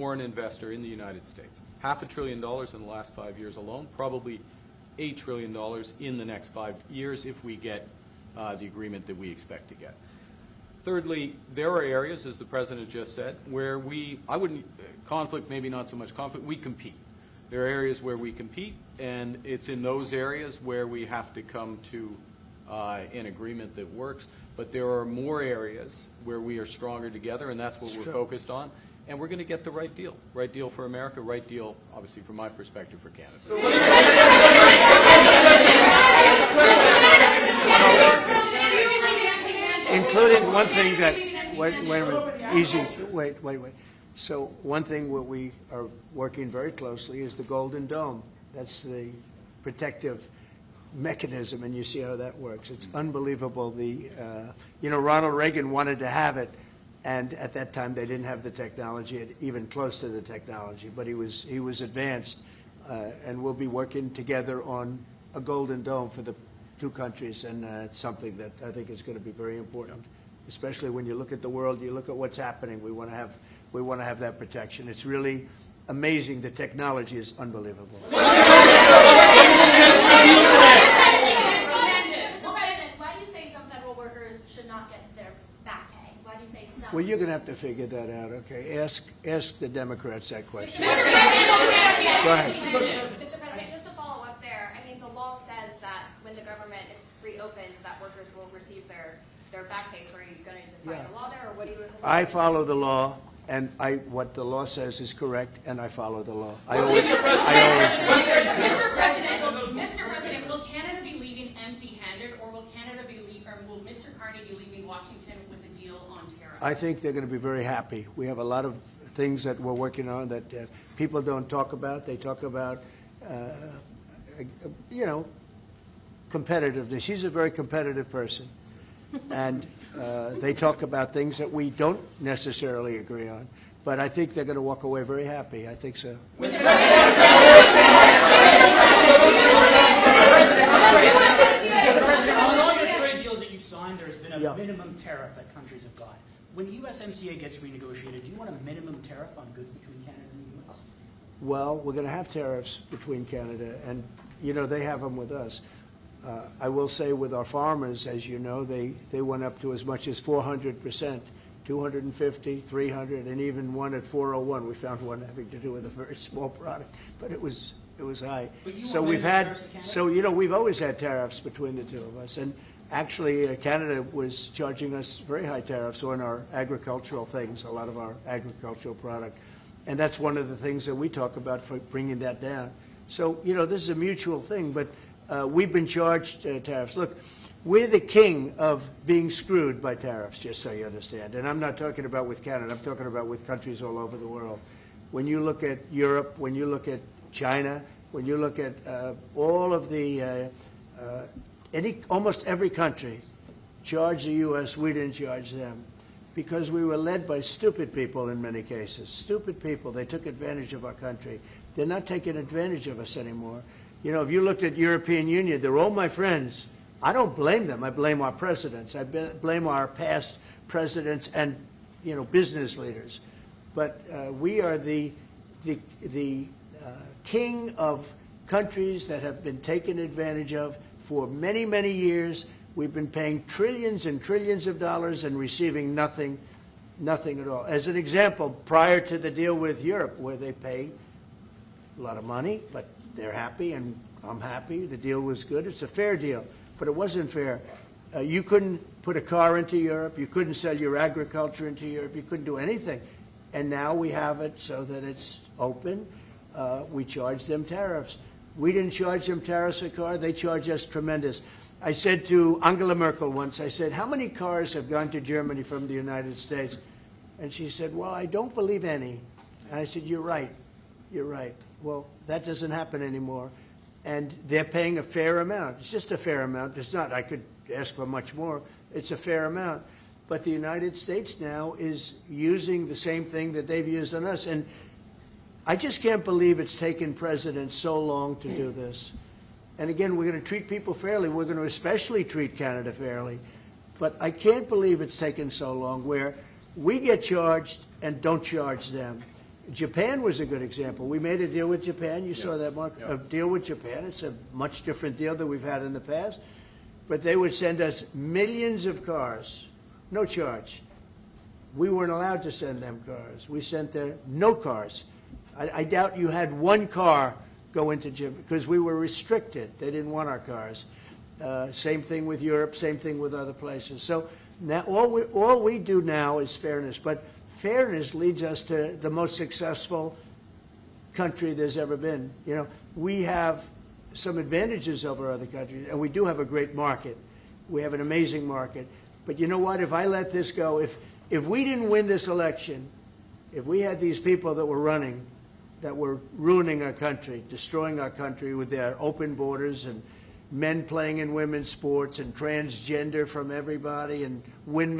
foreign investor in the United States. $500 billion in the last 5 years alone, probably $8 trillion in the next 5 years if we get the agreement that we expect to get. Thirdly, there are areas, as the President just said, where conflict, maybe not so much conflict, we compete. There are areas where we compete, and it's in those areas where we have to come to an agreement that works. But there are more areas where we are stronger together, and that's what we're focused on. And we're going to get the right deal for America, right deal, obviously, from my perspective, for Canada. Including one thing that, wait a minute, easy, wait. So one thing where we are working very closely is the Golden Dome. That's the protective mechanism, and you see how that works. It's unbelievable. Ronald Reagan wanted to have it, and at that time they didn't have the technology, even close to the technology, but he was advanced, and we'll be working together on a Golden Dome for the two countries, and it's something that I think is going to be very important, especially when you look at the world, you look at what's happening. We want to have that protection. It's really amazing. The technology is unbelievable. Why do you say some federal workers should not get their back pay? Why do you say some? Well, you're going to have to figure that out, okay? Ask the Democrats that question. Mr. President, go ahead. Mr. President, just to follow up there, I mean, the law says that when the government is reopened, that workers will receive their back pay. So are you going to define the law there, or what do you? I follow the law, and what the law says is correct, and I follow the law. Mr. President, will Canada be leaving empty-handed, or will will Mr. Carney be leaving Washington with a deal on tariffs? I think they're going to be very happy. We have a lot of things that we're working on that people don't talk about. They talk about, competitiveness. He's a very competitive person. And they talk about things that we don't necessarily agree on. But I think they're going to walk away very happy. I think so. On all your trade deals that you've signed, there's been a minimum tariff that countries have got. When USMCA gets renegotiated, do you want a minimum tariff on goods between Canada and the U.S.? Well, we're going to have tariffs between Canada, and, they have them with us. I will say with our farmers, as you know, they went up to as much as 400%, 250, 300, and even one at 401. We found one having to do with a very small product, but it was high. So we've always had tariffs between the two of us, and actually Canada was charging us very high tariffs on our agricultural things, a lot of our agricultural product, and that's one of the things that we talk about for bringing that down. So this is a mutual thing, but. We've been charged tariffs. Look, we're the king of being screwed by tariffs, just so you understand. And I'm not talking about with Canada. I'm talking about with countries all over the world. When you look at Europe, when you look at China, when you look at all of the almost every country charged the U.S., we didn't charge them because we were led by stupid people in many cases. Stupid people. They took advantage of our country. They're not taking advantage of us anymore. If you looked at European Union, they're all my friends. I don't blame them. I blame our presidents. I blame our past presidents and, business leaders. But we are the king of countries that have been taken advantage of for many, many years. We've been paying trillions and trillions of dollars and receiving nothing at all. As an example, prior to the deal with Europe, where they pay a lot of money, but they're happy and I'm happy. The deal was good. It's a fair deal, but it wasn't fair. You couldn't put a car into Europe. You couldn't sell your agriculture into Europe. You couldn't do anything. And now we have it so that it's open. We charge them tariffs. We didn't charge them tariffs a car. They charge us tremendous. I said to Angela Merkel once, I said, how many cars have gone to Germany from the United States? And she said, well, I don't believe any. And I said, you're right. You're right. Well, that doesn't happen anymore. And they're paying a fair amount. It's just a fair amount. It's not, I could ask for much more. It's a fair amount. But the United States now is using the same thing that they've used on us. And I just can't believe it's taken presidents so long to do this. And again, we're going to treat people fairly. We're going to especially treat Canada fairly. But I can't believe it's taken so long where we get charged and don't charge them. Japan was a good example. We made a deal with Japan. You saw that, Mark? Yeah. A deal with Japan. It's a much different deal than we've had in the past. But they would send us millions of cars, no charge. We weren't allowed to send them cars. We sent them no cars. I doubt you had one car go into Japan because we were restricted. They didn't want our cars. Same thing with Europe, same thing with other places. So now all we do now is fairness. But fairness leads us to the most successful country there's ever been. You know, we have some advantages over other countries, and we do have a great market. We have an amazing market. But you know what? If I let this go, if we didn't win this election, if we had these people that were running, that were ruining our country, destroying our country with their open borders and men playing in women's sports and transgender from everybody and windmills,